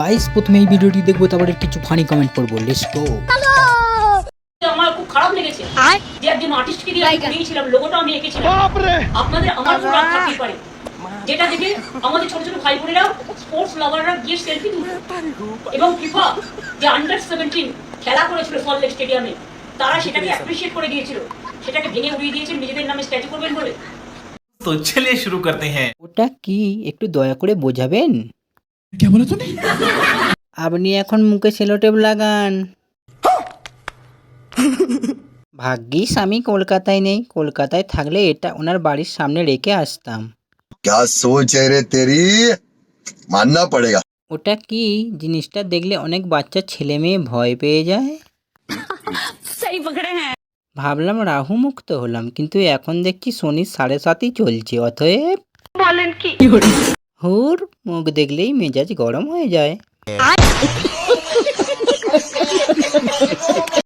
Guys প্রথমে এই ভিডিওটি দেখবো, তারপরে কিছু ফানি কমেন্ট করবো। Let's go. আমার খুব খারাপ লেগেছে যে একজন আর্টিস্টকে দিয়ে আমি করিয়েছিলাম, লোগোটা আমি এঁকেছিলাম। আপনাদের আমার উপর রাগ থাকতেই পারে, যেটা দেখে আমাদের ছোট ছোট ভাই বোনেরা স্পোর্টস লাভাররা গিয়ে সেলফি তুলবে, এবং ফিফা যে আন্ডার-17 খেলা করেছিল সল্টলেক স্টেডিয়ামে, তারা সেটাকে অ্যাপ্রিশিয়েট করে দিয়েছিল, সেটাকে ভেঙে উড়িয়ে দিয়েছিল নিজেদের নামে স্ট্যাচু করবেন বলে। तो चलिए शुरू करते हैं। ওটা কি একটু দয়া করে বোঝাবেন? क्या बोला तूने? আপনি এখন মুখে সেলোটেপ লাগান। ভাগ্যিস আমি কলকাতায় নেই, কলকাতায় থাকলে এটা ওনার বাড়ির সামনে রেখে আসতাম। क्या सोच है रे तेरी, मानना पड़ेगा। ওটা কি জিনিসটা দেখলে অনেক বাচ্চা ছেলে মেয়ে ভয় পেয়ে যায়। ভাবলাম রাহু মুক্ত হলাম, কিন্তু এখন দেখছি শনি 7.5 চলছে, অতএব বলেন কি হুর মুখ দেখলেই মেজাজ গরম হয়ে যায়।